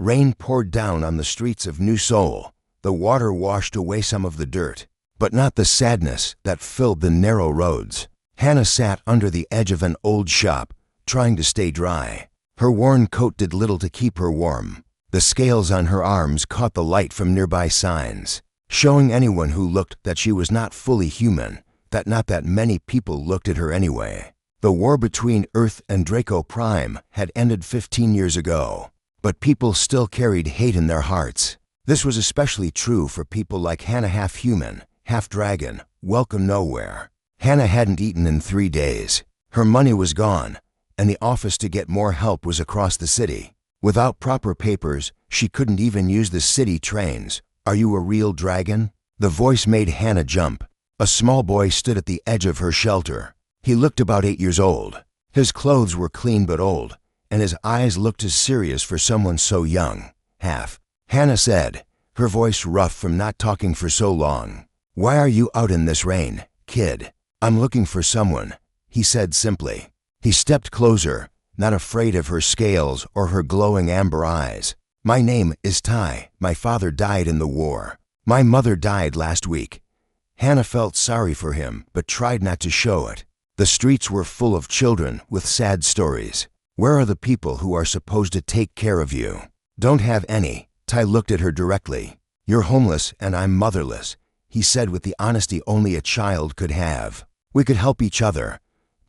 Rain poured down on the streets of New Seoul. The water washed away some of the dirt, but not the sadness that filled the narrow roads. Hannah sat under the edge of an old shop, trying to stay dry. Her worn coat did little to keep her warm. The scales on her arms caught the light from nearby signs, showing anyone who looked that she was not fully human, that not that many people looked at her anyway. The war between Earth and Draco Prime had ended 15 years ago, but people still carried hate in their hearts. This was especially true for people like Hannah, half human, half dragon, welcome nowhere. Hannah hadn't eaten in 3 days. Her money was gone, and the office to get more help was across the city. Without proper papers, she couldn't even use the city trains. Are you a real dragon? The voice made Hannah jump. A small boy stood at the edge of her shelter. He looked about 8 years old. His clothes were clean but old, and his eyes looked as serious for someone so young. Half. Hannah said, her voice rough from not talking for so long. Why are you out in this rain, kid? I'm looking for someone, he said simply. He stepped closer, not afraid of her scales or her glowing amber eyes. My name is Tai. My father died in the war. My mother died last week. Hannah felt sorry for him, but tried not to show it. The streets were full of children with sad stories. Where are the people who are supposed to take care of you? Don't have any. Tai looked at her directly. You're homeless and I'm motherless, he said with the honesty only a child could have. We could help each other.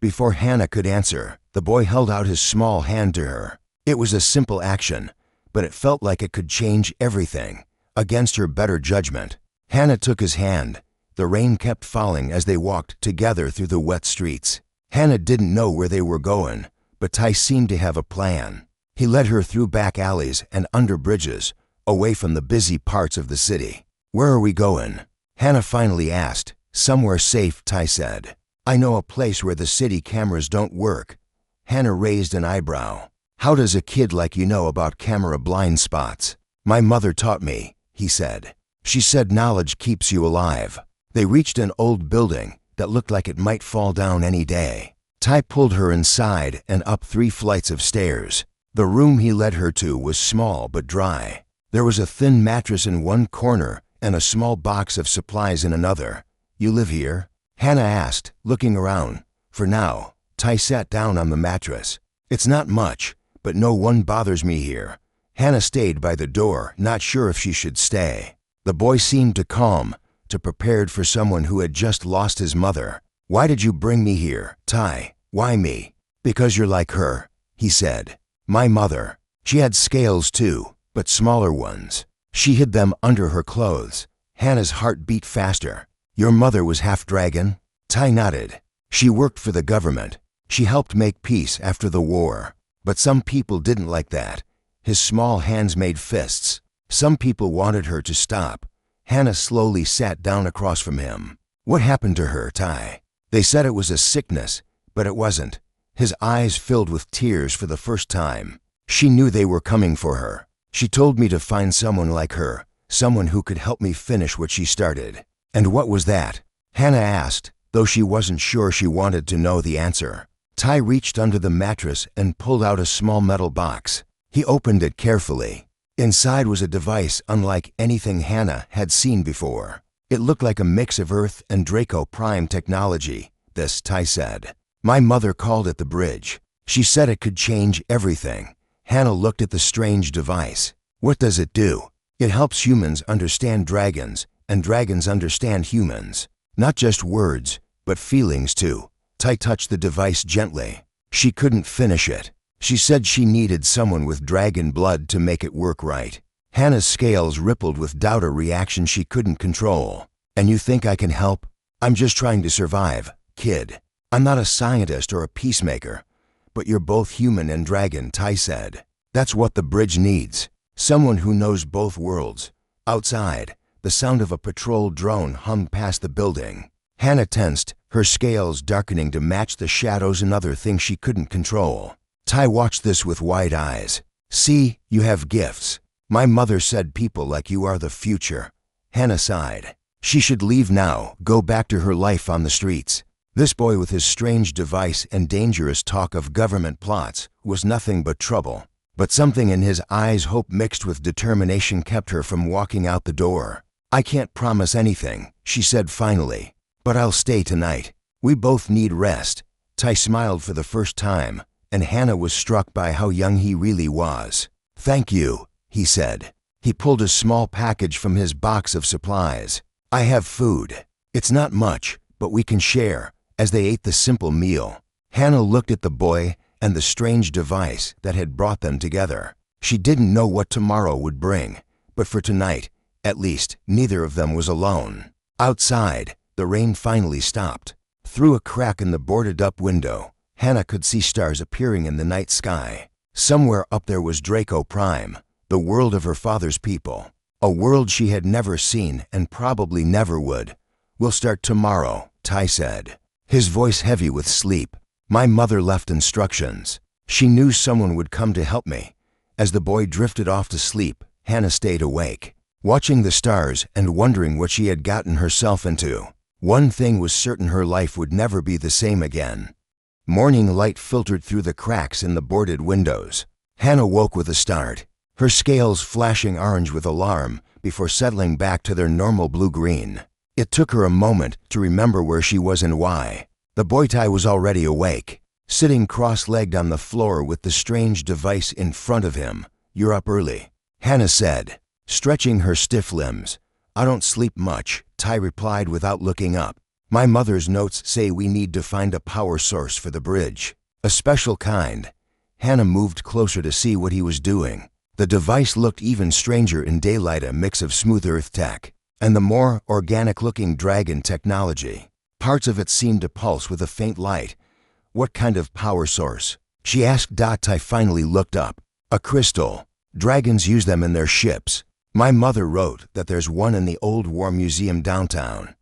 Before Hannah could answer, the boy held out his small hand to her. It was a simple action, but it felt like it could change everything, against her better judgment. Hannah took his hand. The rain kept falling as they walked together through the wet streets. Hannah didn't know where they were going, but Tai seemed to have a plan. He led her through back alleys and under bridges, away from the busy parts of the city. Where are we going? Hannah finally asked. Somewhere safe, Tai said. I know a place where the city cameras don't work. Hannah raised an eyebrow. How does a kid like you know about camera blind spots? My mother taught me, he said. She said knowledge keeps you alive. They reached an old building that looked like it might fall down any day. Tai pulled her inside and up 3 flights of stairs. The room he led her to was small but dry. There was a thin mattress in one corner and a small box of supplies in another. You live here? Hannah asked, looking around. For now. Tai sat down on the mattress. It's not much, but no one bothers me here. Hannah stayed by the door, not sure if she should stay. The boy seemed to calm, to prepared for someone who had just lost his mother. Why did you bring me here, Tai? Why me? Because you're like her, he said. My mother. She had scales too, but smaller ones. She hid them under her clothes. Hannah's heart beat faster. Your mother was half dragon? Tai nodded. She worked for the government. She helped make peace after the war. But some people didn't like that. His small hands made fists. Some people wanted her to stop. Hannah slowly sat down across from him. What happened to her, Tai? They said it was a sickness, but it wasn't. His eyes filled with tears for the first time. She knew they were coming for her. She told me to find someone like her, someone who could help me finish what she started. And what was that? Hannah asked, though she wasn't sure she wanted to know the answer. Tai reached under the mattress and pulled out a small metal box. He opened it carefully. Inside was a device unlike anything Hannah had seen before. It looked like a mix of Earth and Draco Prime technology, this Tai said. My mother called it the bridge. She said it could change everything. Hannah looked at the strange device. What does it do? It helps humans understand dragons, and dragons understand humans. Not just words, but feelings too. Tai touched the device gently. She couldn't finish it. She said she needed someone with dragon blood to make it work right. Hannah's scales rippled with doubt, a reaction she couldn't control. And you think I can help? I'm just trying to survive, kid. I'm not a scientist or a peacemaker. But you're both human and dragon, Tai said. That's what the bridge needs. Someone who knows both worlds. Outside, the sound of a patrol drone hummed past the building. Hannah tensed, her scales darkening to match the shadows and other things she couldn't control. Tai watched this with wide eyes. See, you have gifts. My mother said people like you are the future. Hannah sighed. She should leave now, go back to her life on the streets. This boy with his strange device and dangerous talk of government plots was nothing but trouble. But something in his eyes, hope mixed with determination, kept her from walking out the door. "I can't promise anything," she said finally, "but I'll stay tonight. We both need rest." Ty smiled for the first time, and Hannah was struck by how young he really was. "Thank you," he said. He pulled a small package from his box of supplies. "I have food. It's not much, but we can share." As they ate the simple meal, Hannah looked at the boy and the strange device that had brought them together. She didn't know what tomorrow would bring, but for tonight, at least, neither of them was alone. Outside, the rain finally stopped. Through a crack in the boarded-up window, Hannah could see stars appearing in the night sky. Somewhere up there was Draco Prime, the world of her father's people, a world she had never seen and probably never would. "We'll start tomorrow," Ty said, his voice heavy with sleep. "My mother left instructions. She knew someone would come to help me." As the boy drifted off to sleep, Hannah stayed awake, watching the stars and wondering what she had gotten herself into. One thing was certain: her life would never be the same again. Morning light filtered through the cracks in the boarded windows. Hannah woke with a start, her scales flashing orange with alarm before settling back to their normal blue-green. It took her a moment to remember where she was and why. The boy Ty was already awake, sitting cross-legged on the floor with the strange device in front of him. "You're up early," Hannah said, stretching her stiff limbs. "I don't sleep much," Ty replied without looking up. "My mother's notes say we need to find a power source for the bridge. A special kind." Hannah moved closer to see what he was doing. The device looked even stranger in daylight, a mix of smooth earth tech and the more organic-looking dragon technology. Parts of it seemed to pulse with a faint light. "What kind of power source?" she asked. Ty finally looked up. "A crystal. Dragons use them in their ships. My mother wrote that there's one in the old war museum downtown."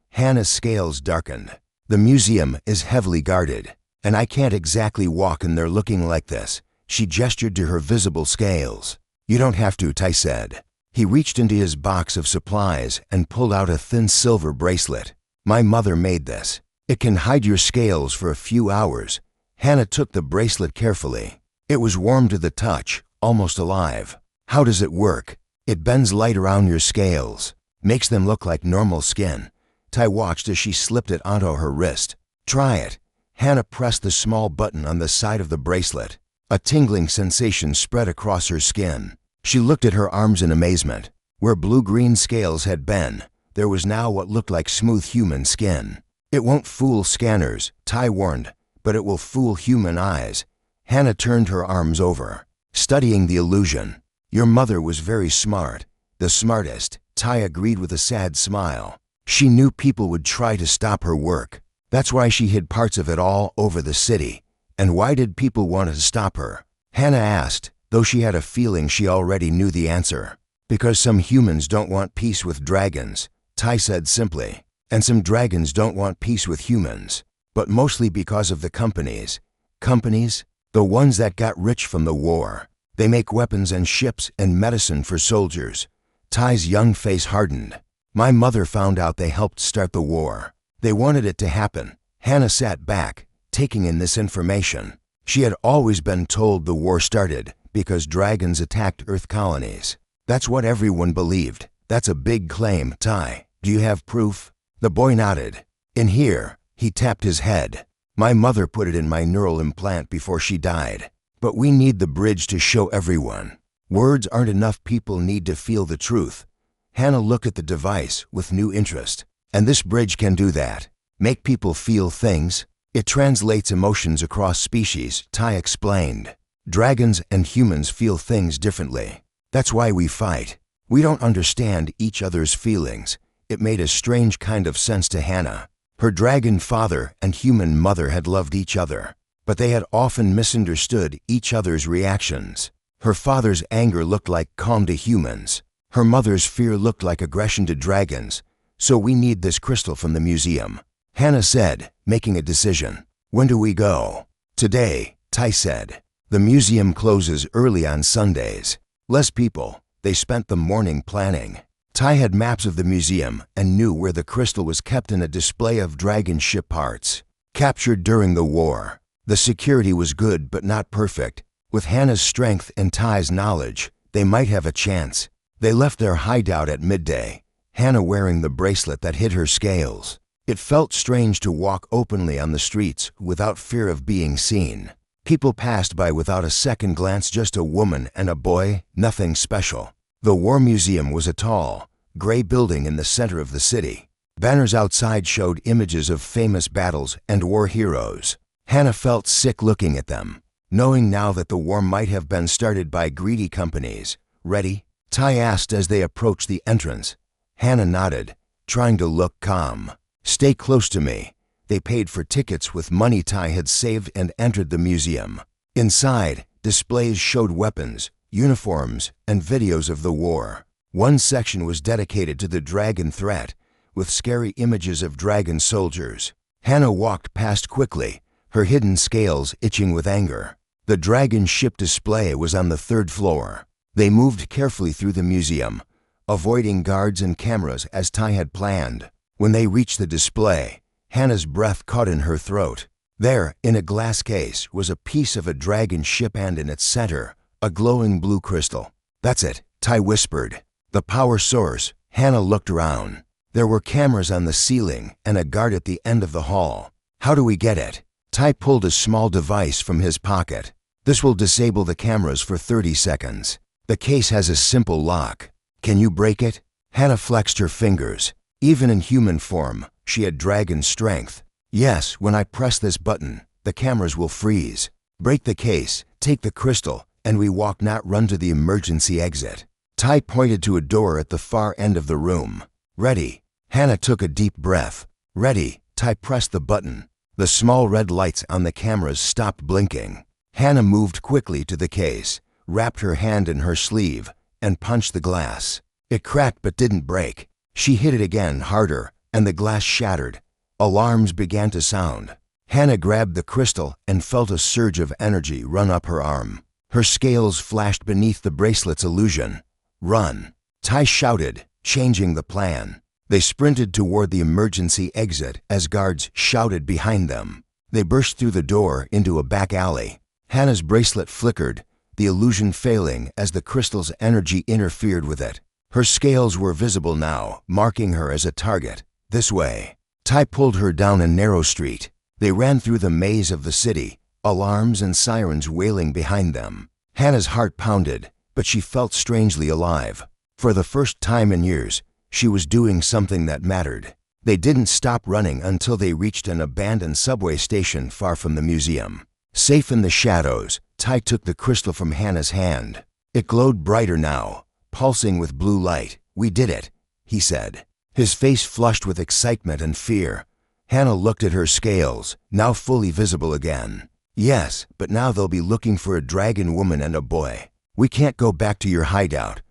Hannah's scales darkened. "The museum is heavily guarded, and I can't exactly walk in there looking like this." She gestured to her visible scales. "You don't have to," Ty said. He reached into his box of supplies and pulled out a thin silver bracelet. "My mother made this. It can hide your scales for a few hours." Hannah took the bracelet carefully. It was warm to the touch, almost alive. "How does it work?" "It bends light around your scales, makes them look like normal skin." Ty watched as she slipped it onto her wrist. "Try it." Hannah pressed the small button on the side of the bracelet. A tingling sensation spread across her skin. She looked at her arms in amazement. Where blue-green scales had been, there was now what looked like smooth human skin. "It won't fool scanners," Ty warned, "but it will fool human eyes." Hannah turned her arms over, studying the illusion. "Your mother was very smart. The smartest," Ty agreed with a sad smile. She knew people would try to stop her work. That's why she hid parts of it all over the city. And why did people want to stop her? Hannah asked, though she had a feeling she already knew the answer. "Because some humans don't want peace with dragons," Ty said simply. "And some dragons don't want peace with humans. But mostly because of the companies." "Companies?" "The ones that got rich from the war. They make weapons and ships and medicine for soldiers." Ty's young face hardened. "My mother found out they helped start the war. They wanted it to happen." Hannah sat back, taking in this information. She had always been told the war started because dragons attacked Earth colonies. That's what everyone believed. "That's a big claim, Ty. Do you have proof?" The boy nodded. "In here." He tapped his head. "My mother put it in my neural implant before she died. But we need the bridge to show everyone. Words aren't enough. People need to feel the truth." Hannah looked at the device with new interest. "And this bridge can do that. Make people feel things. It translates emotions across species," Ty explained. "Dragons and humans feel things differently. That's why we fight. We don't understand each other's feelings." It made a strange kind of sense to Hannah. Her dragon father and human mother had loved each other, but they had often misunderstood each other's reactions. Her father's anger looked like calm to humans. Her mother's fear looked like aggression to dragons. "So we need this crystal from the museum," Hannah said, making a decision. "When do we go?" "Today," Ty said. "The museum closes early on Sundays. Less people. They spent the morning planning." Ty had maps of the museum and knew where the crystal was kept in a display of dragon ship parts, captured during the war. The security was good but not perfect. With Hannah's strength and Ty's knowledge, they might have a chance. They left their hideout at midday, Hannah wearing the bracelet that hid her scales. It felt strange to walk openly on the streets without fear of being seen. People passed by without a second glance, just a woman and a boy, nothing special. The War Museum was a tall, gray building in the center of the city. Banners outside showed images of famous battles and war heroes. Hannah felt sick looking at them, knowing now that the war might have been started by greedy companies. "Ready?" Ty asked as they approached the entrance. Hannah nodded, trying to look calm. "Stay close to me." They paid for tickets with money Ty had saved and entered the museum. Inside, displays showed weapons, uniforms, and videos of the war. One section was dedicated to the dragon threat, with scary images of dragon soldiers. Hannah walked past quickly, her hidden scales itching with anger. The dragon ship display was on the third floor. They moved carefully through the museum, avoiding guards and cameras as Ty had planned. When they reached the display, Hannah's breath caught in her throat. There, in a glass case, was a piece of a dragon ship and in its center, a glowing blue crystal. "That's it," Ty whispered. "The power source." Hannah looked around. There were cameras on the ceiling and a guard at the end of the hall. "How do we get it?" Ty pulled a small device from his pocket. "This will disable the cameras for 30 seconds. The case has a simple lock. Can you break it?" Hannah flexed her fingers. Even in human form, she had dragon strength. "Yes, when I press this button, the cameras will freeze. Break the case, take the crystal, and we walk, not run, to the emergency exit." Ty pointed to a door at the far end of the room. "Ready?" Hannah took a deep breath. "Ready." Ty pressed the button. The small red lights on the cameras stopped blinking. Hannah moved quickly to the case, wrapped her hand in her sleeve, and punched the glass. It cracked but didn't break. She hit it again, harder, and the glass shattered. Alarms began to sound. Hannah grabbed the crystal and felt a surge of energy run up her arm. Her scales flashed beneath the bracelet's illusion. "Run!" Ty shouted, changing the plan. They sprinted toward the emergency exit as guards shouted behind them. They burst through the door into a back alley. Hannah's bracelet flickered, the illusion failing as the crystal's energy interfered with it. Her scales were visible now, marking her as a target. "This way." Ty pulled her down a narrow street. They ran through the maze of the city, alarms and sirens wailing behind them. Hannah's heart pounded, but she felt strangely alive. For the first time in years, she was doing something that mattered. They didn't stop running until they reached an abandoned subway station far from the museum. Safe in the shadows, Ty took the crystal from Hannah's hand. It glowed brighter now, pulsing with blue light. "We did it," he said, his face flushed with excitement and fear. Hannah looked at her scales, now fully visible again. "Yes, but now they'll be looking for a dragon woman and a boy. We can't go back to your hideout."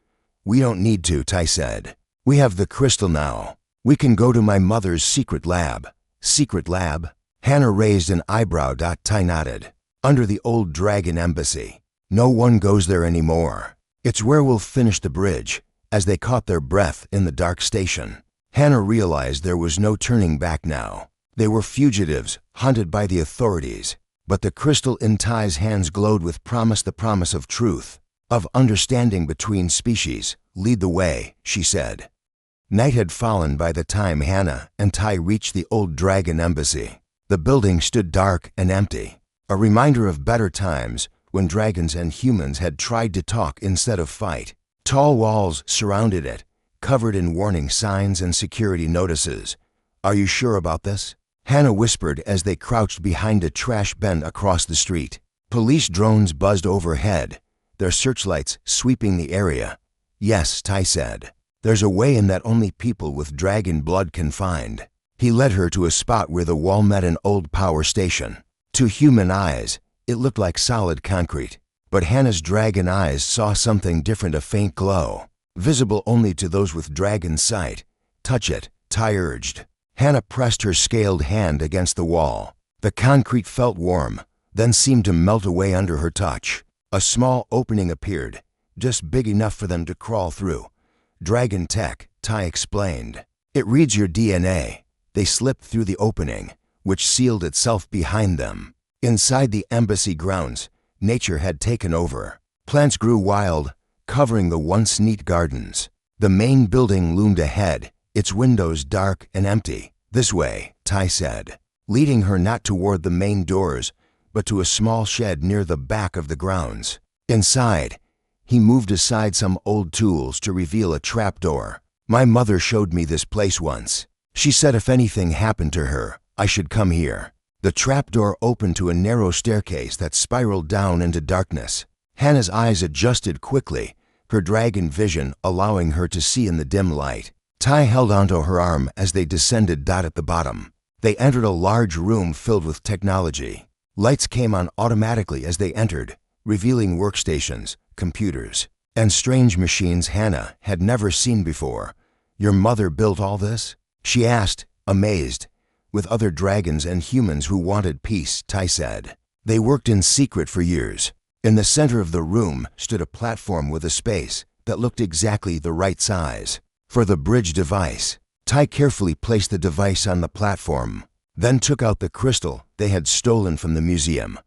"We don't need to," Ty said. "We have the crystal now. We can go to my mother's secret lab." "Secret lab?" Hannah raised an eyebrow. Ty nodded. "Under the old dragon embassy. No one goes there anymore. It's where we'll finish the bridge." As they caught their breath in the dark station, Hannah realized there was no turning back now. They were fugitives, hunted by the authorities. But the crystal in Ty's hands glowed with promise, the promise of truth, of understanding between species. "Lead the way," she said. Night had fallen by the time Hannah and Ty reached the old dragon embassy. The building stood dark and empty, a reminder of better times when dragons and humans had tried to talk instead of fight. Tall walls surrounded it, covered in warning signs and security notices. "Are you sure about this?" Hannah whispered as they crouched behind a trash bin across the street. Police drones buzzed overhead, their searchlights sweeping the area. "Yes," Ty said. "There's a way in that only people with dragon blood can find." He led her to a spot where the wall met an old power station. To human eyes, it looked like solid concrete. But Hannah's dragon eyes saw something different, a faint glow, visible only to those with dragon sight. "Touch it," Ty urged. Hannah pressed her scaled hand against the wall. The concrete felt warm, then seemed to melt away under her touch. A small opening appeared, just big enough for them to crawl through. "Dragon tech," Ty explained. "It reads your DNA." They slipped through the opening, which sealed itself behind them. Inside the embassy grounds, nature had taken over. Plants grew wild, covering the once neat gardens. The main building loomed ahead, its windows dark and empty. "This way," Ty said, leading her not toward the main doors, but to a small shed near the back of the grounds. Inside, he moved aside some old tools to reveal a trapdoor. "My mother showed me this place once. She said if anything happened to her, I should come here." The trapdoor opened to a narrow staircase that spiraled down into darkness. Hannah's eyes adjusted quickly, her dragon vision allowing her to see in the dim light. Ty held onto her arm as they descended. At the bottom, they entered a large room filled with technology. Lights came on automatically as they entered, revealing workstations, computers, and strange machines Hannah had never seen before. "Your mother built all this?" she asked, amazed. "With other dragons and humans who wanted peace," Ty said. "They worked in secret for years." In the center of the room stood a platform with a space that looked exactly the right size for the bridge device. Ty carefully placed the device on the platform, then took out the crystal they had stolen from the museum.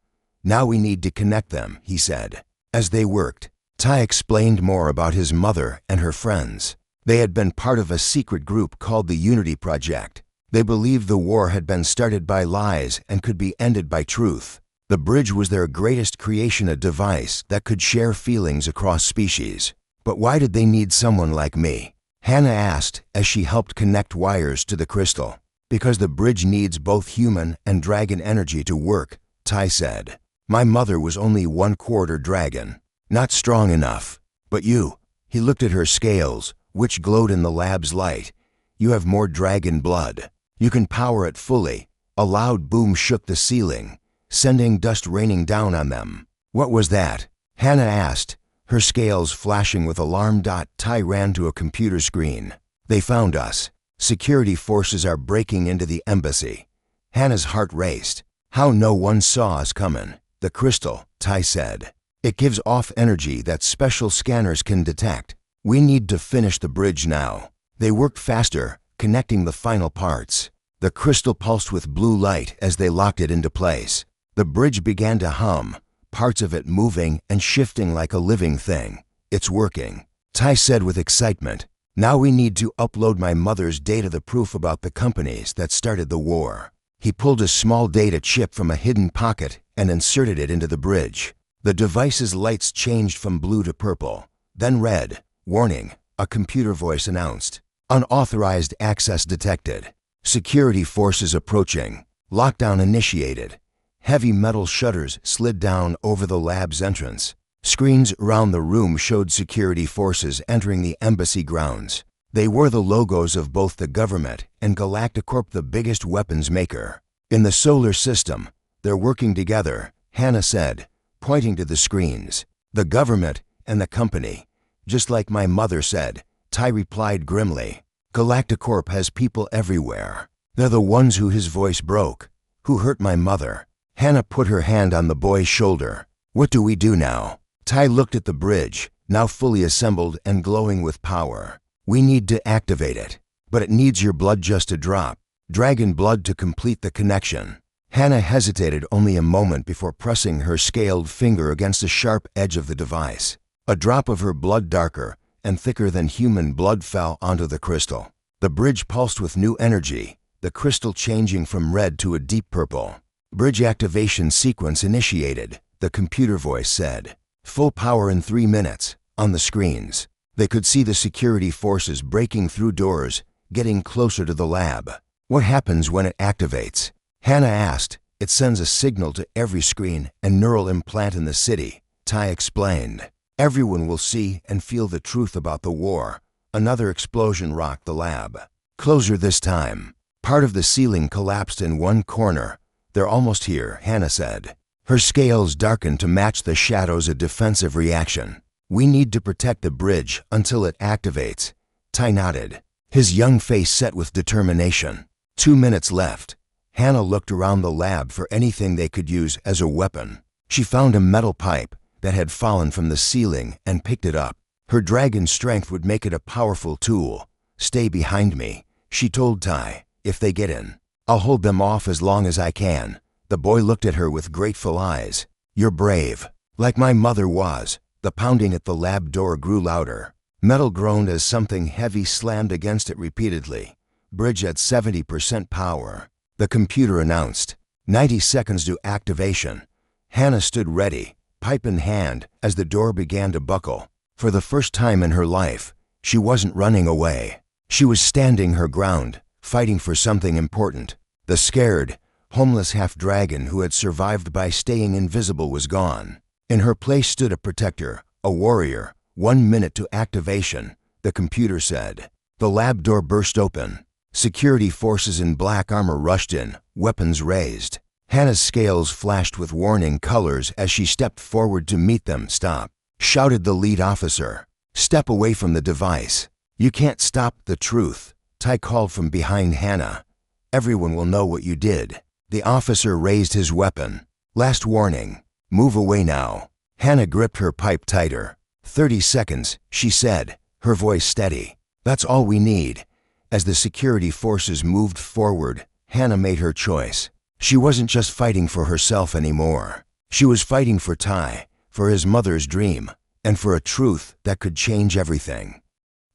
"Now we need to connect them," he said. As they worked, Ty explained more about his mother and her friends. They had been part of a secret group called the Unity Project. They believed the war had been started by lies and could be ended by truth. The bridge was their greatest creation, a device that could share feelings across species. "But why did they need someone like me?" Hannah asked as she helped connect wires to the crystal. "Because the bridge needs both human and dragon energy to work," Ty said. "My mother was only 1/4 dragon, not strong enough. But you," he looked at her scales, which glowed in the lab's light, "you have more dragon blood. You can power it fully." A loud boom shook the ceiling, sending dust raining down on them. "What was that?" Hannah asked, her scales flashing with alarm. Ty ran to a computer screen. "They found us. Security forces are breaking into the embassy." Hannah's heart raced. "How? No one saw us coming." "The crystal," Ty said. "It gives off energy that special scanners can detect. We need to finish the bridge now." They worked faster, connecting the final parts. The crystal pulsed with blue light as they locked it into place. The bridge began to hum, parts of it moving and shifting like a living thing. "It's working," Ty said with excitement. "Now we need to upload my mother's data, the proof about the companies that started the war." He pulled a small data chip from a hidden pocket and inserted it into the bridge. The device's lights changed from blue to purple, then red. "Warning," a computer voice announced. "Unauthorized access detected. Security forces approaching. Lockdown initiated." Heavy metal shutters slid down over the lab's entrance. Screens around the room showed security forces entering the embassy grounds. They wore the logos of both the government and Galacticorp, the biggest weapons maker in the solar system. "They're working together," Hannah said, pointing to the screens. "The government and the company. Just like my mother said," Ty replied grimly. "Galacticorp has people everywhere. They're the ones who," his voice broke, "who hurt my mother." Hannah put her hand on the boy's shoulder. "What do we do now?" Ty looked at the bridge, now fully assembled and glowing with power. "We need to activate it, but it needs your blood, just a drop. Dragon blood to complete the connection." Hannah hesitated only a moment before pressing her scaled finger against the sharp edge of the device. A drop of her blood, darker and thicker than human blood, fell onto the crystal. The bridge pulsed with new energy, the crystal changing from red to a deep purple. "Bridge activation sequence initiated," the computer voice said. "Full power in 3 minutes." On the screens, they could see the security forces breaking through doors, getting closer to the lab. "What happens when it activates?" Hannah asked. "It sends a signal to every screen and neural implant in the city," Ty explained. "Everyone will see and feel the truth about the war." Another explosion rocked the lab. Closer this time. Part of the ceiling collapsed in one corner. "They're almost here," Hannah said. Her scales darkened to match the shadows, a defensive reaction. "We need to protect the bridge until it activates." Ty nodded, his young face set with determination. 2 minutes left. Hannah looked around the lab for anything they could use as a weapon. She found a metal pipe that had fallen from the ceiling and picked it up. Her dragon strength would make it a powerful tool. "Stay behind me," she told Ty. "If they get in, I'll hold them off as long as I can." The boy looked at her with grateful eyes. "You're brave." Like my mother was. The pounding at the lab door grew louder. Metal groaned as something heavy slammed against it repeatedly. Bridge at 70% power. The computer announced. 90 seconds to activation. Hannah stood ready, pipe in hand, as the door began to buckle. For the first time in her life, she wasn't running away. She was standing her ground, fighting for something important. The scared, homeless half-dragon who had survived by staying invisible was gone. In her place stood a protector, a warrior. 1 minute to activation, the computer said. The lab door burst open. Security forces in black armor rushed in, weapons raised. Hannah's scales flashed with warning colors as she stepped forward to meet them. "Stop," shouted the lead officer. "Step away from the device. You can't stop the truth," Ty called from behind Hannah. "Everyone will know what you did." The officer raised his weapon. "Last warning. Move away now." Hannah gripped her pipe tighter. 30 seconds, she said, her voice steady. "That's all we need." As the security forces moved forward, Hannah made her choice. She wasn't just fighting for herself anymore. She was fighting for Ty, for his mother's dream, and for a truth that could change everything.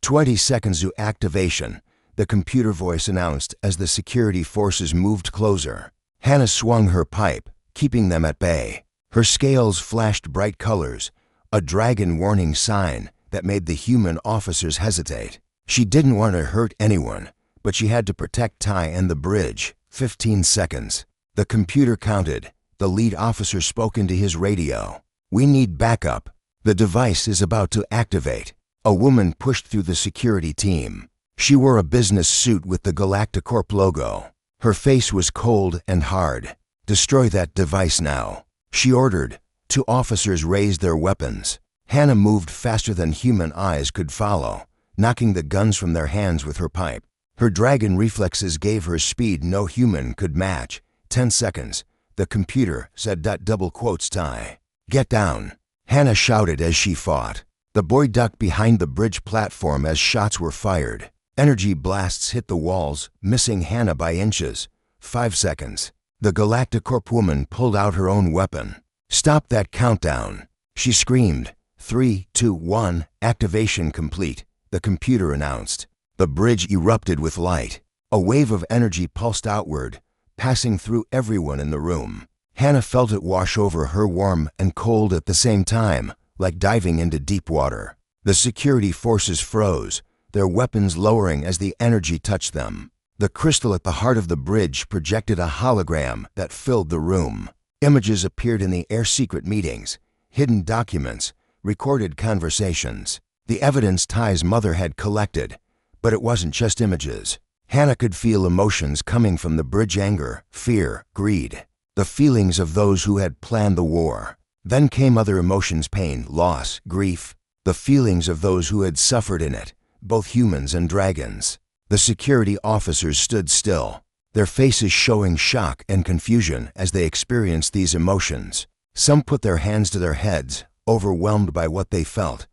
20 seconds to activation, the computer voice announced as the security forces moved closer. Hannah swung her pipe, keeping them at bay. Her scales flashed bright colors, a dragon warning sign that made the human officers hesitate. She didn't want to hurt anyone, but she had to protect Ty and the bridge. 15 seconds. The computer counted. The lead officer spoke into his radio. "We need backup. The device is about to activate." A woman pushed through the security team. She wore a business suit with the Galacticorp logo. Her face was cold and hard. "Destroy that device now," she ordered. 2 officers raised their weapons. Hannah moved faster than human eyes could follow, knocking the guns from their hands with her pipe. Her dragon reflexes gave her speed no human could match. 10 seconds. The computer said double quotes Ty. "Get down," Hannah shouted as she fought. The boy ducked behind the bridge platform as shots were fired. Energy blasts hit the walls, missing Hannah by inches. 5 seconds. The Galacticorp woman pulled out her own weapon. "Stop that countdown," she screamed. 3, 2, 1, activation complete, the computer announced. The bridge erupted with light. A wave of energy pulsed outward, passing through everyone in the room. Hannah felt it wash over her, warm and cold at the same time, like diving into deep water. The security forces froze, their weapons lowering as the energy touched them. The crystal at the heart of the bridge projected a hologram that filled the room. Images appeared in the air, secret meetings, hidden documents, recorded conversations, the evidence Ty's mother had collected. But it wasn't just images. Hannah could feel emotions coming from the bridge: anger, fear, greed, the feelings of those who had planned the war. Then came other emotions: pain, loss, grief, the feelings of those who had suffered in it, both humans and dragons. The security officers stood still, their faces showing shock and confusion as they experienced these emotions. Some put their hands to their heads, overwhelmed by what they felt.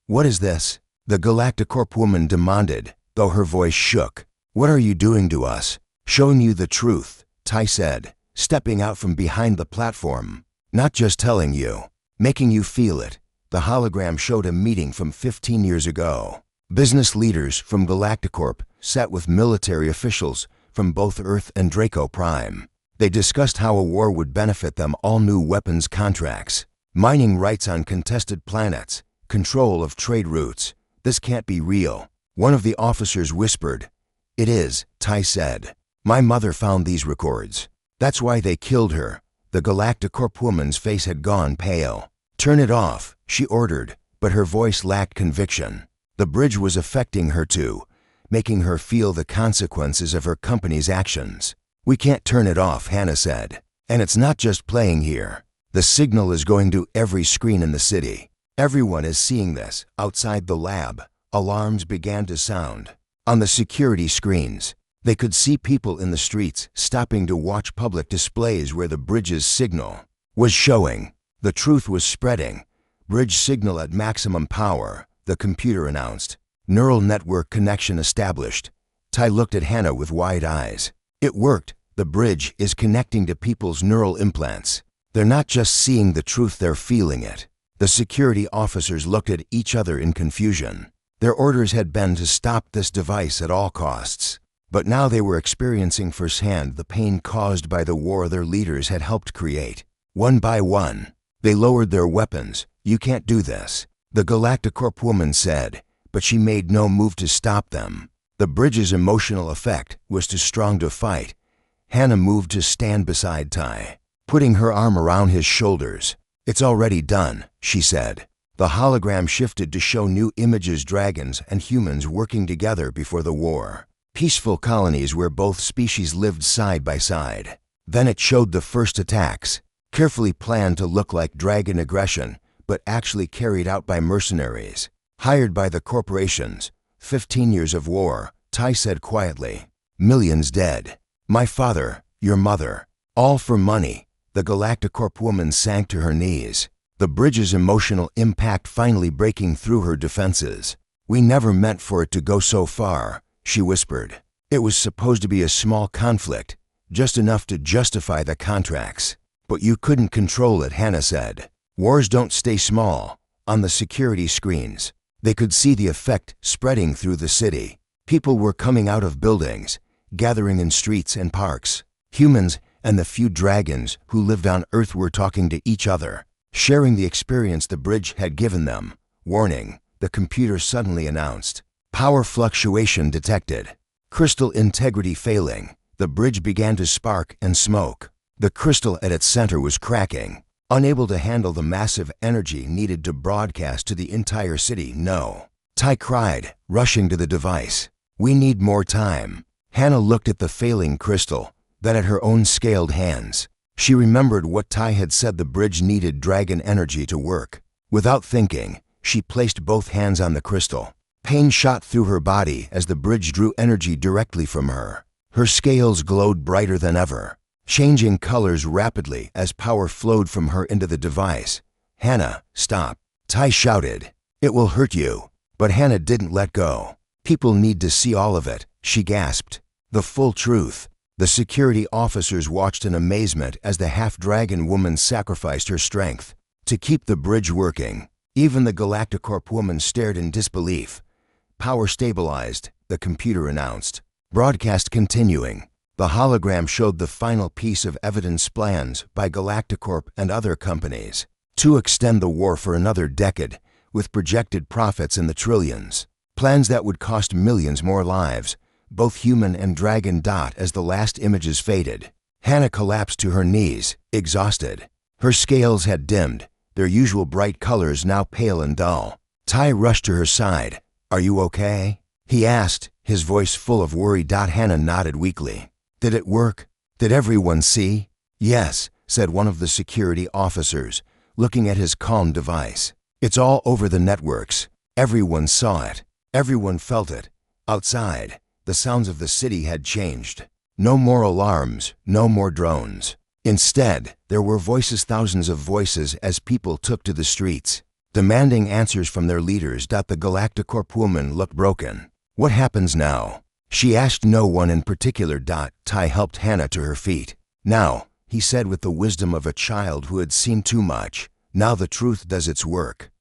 "What is this?" the Galacticorp woman demanded, though her voice shook. "What are you doing to us?" "Showing you the truth," Ty said, stepping out from behind the platform. "Not just telling you, making you feel it." The hologram showed a meeting from 15 years ago. Business leaders from Galacticorp sat with military officials from both Earth and Draco Prime. They discussed how a war would benefit them: all new weapons contracts, mining rights on contested planets, control of trade routes. "This can't be real," one of the officers whispered. "It is," Ty said. "My mother found these records. That's why they killed her." The Galacticorp woman's face had gone pale. "Turn it off," she ordered, but her voice lacked conviction. The bridge was affecting her too, making her feel the consequences of her company's actions. "We can't turn it off," Hannah said. "And it's not just playing here. The signal is going to every screen in the city. Everyone is seeing this." Outside the lab, alarms began to sound. On the security screens, they could see people in the streets stopping to watch public displays where the bridge's signal was showing. The truth was spreading. "Bridge signal at maximum power," the computer announced. "Neural network connection established." Ty looked at Hannah with wide eyes. "It worked. The bridge is connecting to people's neural implants. They're not just seeing the truth, they're feeling it. The security officers looked at each other in confusion. Their orders had been to stop this device at all costs. But now they were experiencing firsthand the pain caused by the war their leaders had helped create. One by one, they lowered their weapons. "You can't do this," the Galacticorp woman said, but she made no move to stop them. The bridge's emotional effect was too strong to fight. Hannah moved to stand beside Ty, putting her arm around his shoulders. "It's already done," she said. The hologram shifted to show new images: dragons and humans working together before the war. Peaceful colonies where both species lived side by side. Then it showed the first attacks, carefully planned to look like dragon aggression, but actually carried out by mercenaries, hired by the corporations. 15 years of war, Ty said quietly. Millions dead. My father, your mother, all for money. The Galacticorp woman sank to her knees, the bridge's emotional impact finally breaking through her defenses. "We never meant for it to go so far," she whispered. "It was supposed to be a small conflict, just enough to justify the contracts. But you couldn't control it," Hannah said. "Wars don't stay small." On the security screens, they could see the effect spreading through the city. People were coming out of buildings, gathering in streets and parks. Humans and the few dragons who lived on Earth were talking to each other, sharing the experience the bridge had given them. "Warning," the computer suddenly announced. "Power fluctuation detected. Crystal integrity failing." The bridge began to spark and smoke. The crystal at its center was cracking, unable to handle the massive energy needed to broadcast to the entire city. "No," Ty cried, rushing to the device. "We need more time." Hannah looked at the failing crystal, then at her own scaled hands. She remembered what Ty had said: the bridge needed dragon energy to work. Without thinking, she placed both hands on the crystal. Pain shot through her body as the bridge drew energy directly from her. Her scales glowed brighter than ever, changing colors rapidly as power flowed from her into the device. "Hannah, stop," Ty shouted. "It will hurt you." But Hannah didn't let go. "People need to see all of it," she gasped. "The full truth." The security officers watched in amazement as the half-dragon woman sacrificed her strength to keep the bridge working. Even the Galacticorp woman stared in disbelief. "Power stabilized," the computer announced. Broadcast continuing. The hologram showed the final piece of evidence: plans by Galacticorp and other companies to extend the war for another decade, with projected profits in the trillions. Plans that would cost millions more lives, both human and dragon. As the last images faded, Hannah collapsed to her knees, exhausted. Her scales had dimmed, their usual bright colors now pale and dull. Ty rushed to her side. "Are you okay?" he asked, his voice full of worry. Hannah nodded weakly. "Did it work? Did everyone see?" "Yes," said one of the security officers, looking at his calm device. "It's all over the networks. Everyone saw it. Everyone felt it." Outside, the sounds of the city had changed. No more alarms, no more drones. Instead, there were voices, thousands of voices, as people took to the streets, demanding answers from their leaders. The Galacticorp woman looked broken. "What happens now?" she asked. "No one in particular." Ty helped Hannah to her feet. "Now," he said with the wisdom of a child who had seen too much, "now the truth does its work."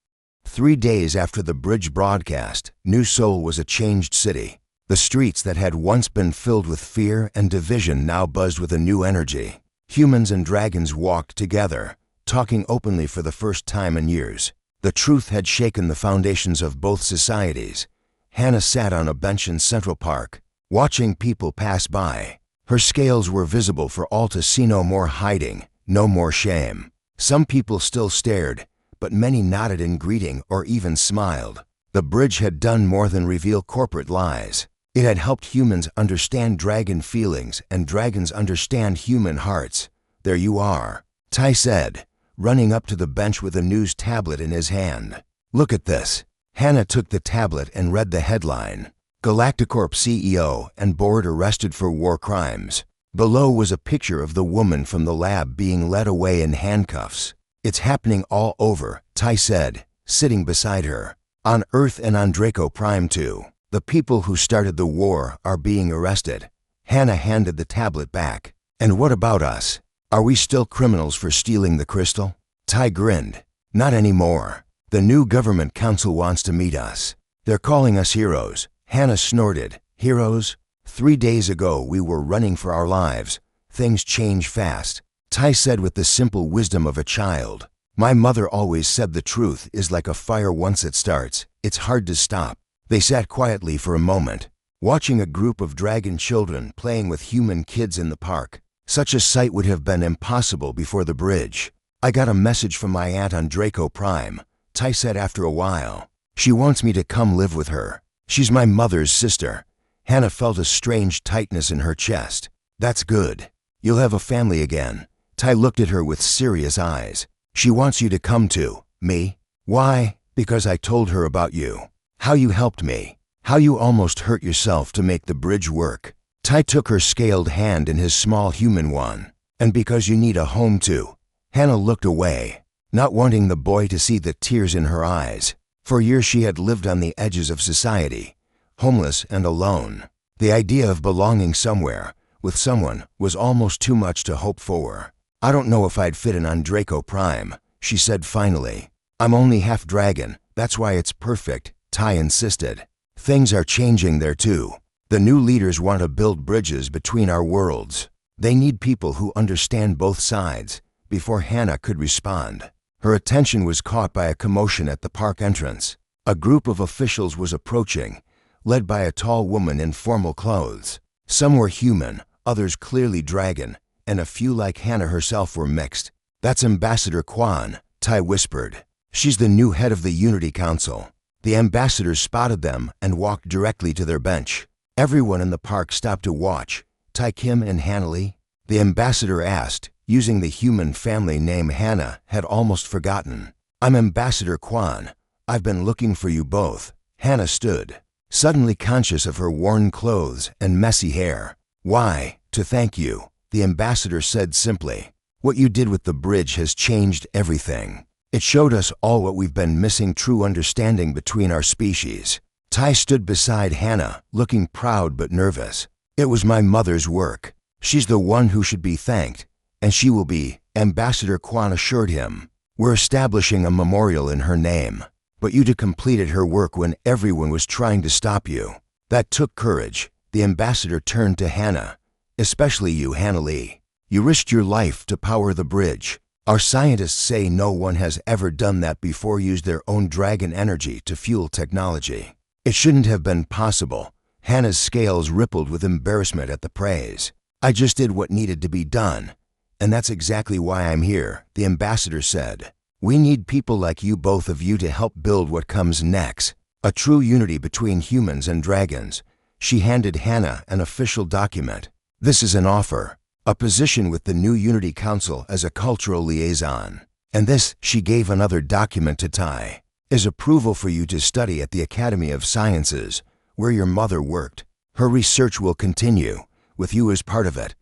3 days after the bridge broadcast, New Seoul was a changed city. The streets that had once been filled with fear and division now buzzed with a new energy. Humans and dragons walked together, talking openly for the first time in years. The truth had shaken the foundations of both societies. Hannah sat on a bench in Central Park, watching people pass by. Her scales were visible for all to see. No more hiding, no more shame. Some people still stared, but many nodded in greeting or even smiled. The bridge had done more than reveal corporate lies. It had helped humans understand dragon feelings and dragons understand human hearts. "There you are," Ty said, running up to the bench with a news tablet in his hand. "Look at this." Hannah took the tablet and read the headline: Galacticorp CEO and board arrested for war crimes. Below was a picture of the woman from the lab being led away in handcuffs. "It's happening all over," Ty said, sitting beside her. "On Earth and on Draco Prime too. The people who started the war are being arrested." Hannah handed the tablet back. "And what about us? Are we still criminals for stealing the crystal? Tai grinned. Not anymore. The new government council wants to meet us. They're calling us heroes. Hannah snorted. Heroes? 3 days ago we were running for our lives. Things change fast. Tai said with the simple wisdom of a child. My mother always said the truth is like a fire once it starts. It's hard to stop. They sat quietly for a moment, watching a group of dragon children playing with human kids in the park. Such a sight would have been impossible before the bridge. I got a message from my aunt on Draco Prime, Tai said after a while. She wants me to come live with her. She's my mother's sister. Hannah felt a strange tightness in her chest. That's good. You'll have a family again. Tai looked at her with serious eyes. She wants you to come too. Me? Why? Because I told her about you. How you helped me. How you almost hurt yourself to make the bridge work. Tai took her scaled hand in his small human one. And because you need a home too. Hannah looked away, not wanting the boy to see the tears in her eyes. For years she had lived on the edges of society, homeless and alone. The idea of belonging somewhere, with someone, was almost too much to hope for. I don't know if I'd fit in on Draco Prime, she said finally. I'm only half dragon, that's why it's perfect, Tai insisted. Things are changing there too. The new leaders want to build bridges between our worlds. They need people who understand both sides. Before Hannah could respond, her attention was caught by a commotion at the park entrance. A group of officials was approaching, led by a tall woman in formal clothes. Some were human, others clearly dragon, and a few like Hannah herself were mixed. That's Ambassador Quan, Tai whispered. She's the new head of the Unity Council. The ambassadors spotted them and walked directly to their bench. Everyone in the park stopped to watch. Tai Kim and Hannah Lee? The ambassador asked, using the human family name Hannah had almost forgotten. I'm Ambassador Quan. I've been looking for you both. Hannah stood, suddenly conscious of her worn clothes and messy hair. Why? To thank you, the ambassador said simply. What you did with the bridge has changed everything. It showed us all what we've been missing, true understanding between our species. Tai stood beside Hannah, looking proud but nervous. It was my mother's work. She's the one who should be thanked, and she will be, Ambassador Quan assured him. We're establishing a memorial in her name. But you completed her work when everyone was trying to stop you. That took courage. The ambassador turned to Hannah. Especially you, Hannah Lee. You risked your life to power the bridge. Our scientists say no one has ever done that before, used their own dragon energy to fuel technology. It shouldn't have been possible. Hannah's scales rippled with embarrassment at the praise. I just did what needed to be done. And that's exactly why I'm here, the ambassador said. We need people like you, both of you, to help build what comes next. A true unity between humans and dragons. She handed Hannah an official document. This is an offer. A position with the new Unity Council as a cultural liaison. And this, she gave another document to Tai, is approval for you to study at the Academy of Sciences, where your mother worked. Her research will continue, with you as part of it.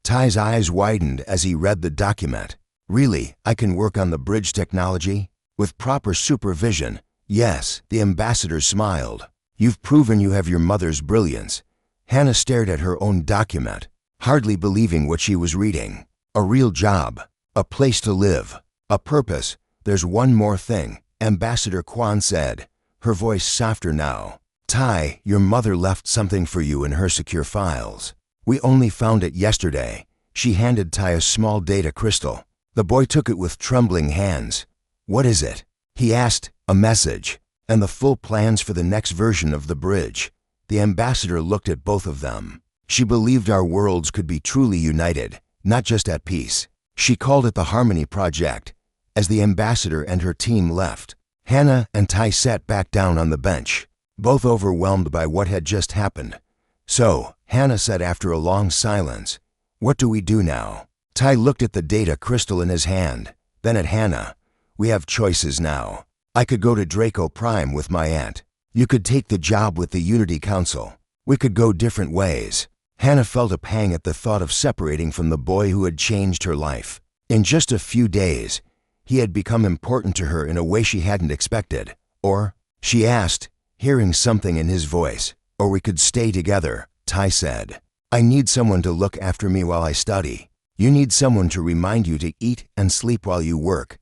Tai's eyes widened as he read the document. Really, I can work on the bridge technology? With proper supervision? Yes, the ambassador smiled. You've proven you have your mother's brilliance. Hannah stared at her own document, hardly believing what she was reading. A real job, a place to live, a purpose. There's one more thing, Ambassador Quan said, her voice softer now. Tai, your mother left something for you in her secure files. We only found it yesterday. She handed Tai a small data crystal. The boy took it with trembling hands. What is it? He asked. A message, and the full plans for the next version of the bridge. The ambassador looked at both of them. She believed our worlds could be truly united, not just at peace. She called it the Harmony Project. As the ambassador and her team left, Hannah and Tai sat back down on the bench, both overwhelmed by what had just happened. So, Hannah said after a long silence, what do we do now? Tai looked at the data crystal in his hand, then at Hannah. We have choices now. I could go to Draco Prime with my aunt. You could take the job with the Unity Council. We could go different ways. Hannah felt a pang at the thought of separating from the boy who had changed her life. In just a few days, he had become important to her in a way she hadn't expected. Or, she asked, hearing something in his voice, or we could stay together, Tai said. I need someone to look after me while I study. You need someone to remind you to eat and sleep while you work.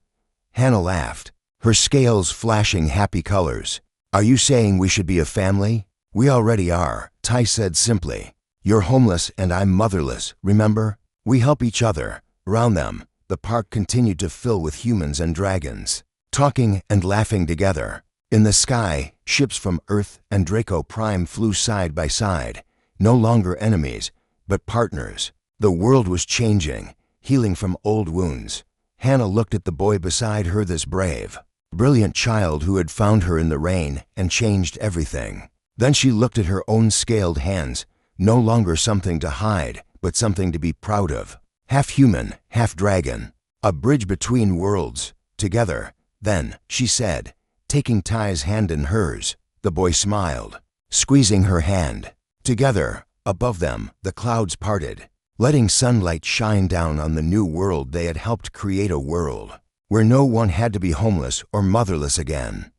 Hannah laughed, her scales flashing happy colors. Are you saying we should be a family? We already are, Ty said simply. You're homeless and I'm motherless, remember? We help each other. Around them, the park continued to fill with humans and dragons, talking and laughing together. In the sky, ships from Earth and Draco Prime flew side by side, no longer enemies, but partners. The world was changing, healing from old wounds. Hannah looked at the boy beside her, this brave, brilliant child who had found her in the rain and changed everything. Then she looked at her own scaled hands, no longer something to hide, but something to be proud of. Half human, half dragon, a bridge between worlds, together. Then, she said, taking Ty's hand in hers. The boy smiled, squeezing her hand. Together, above them, the clouds parted, letting sunlight shine down on the new world they had helped create, a world where no one had to be homeless or motherless again.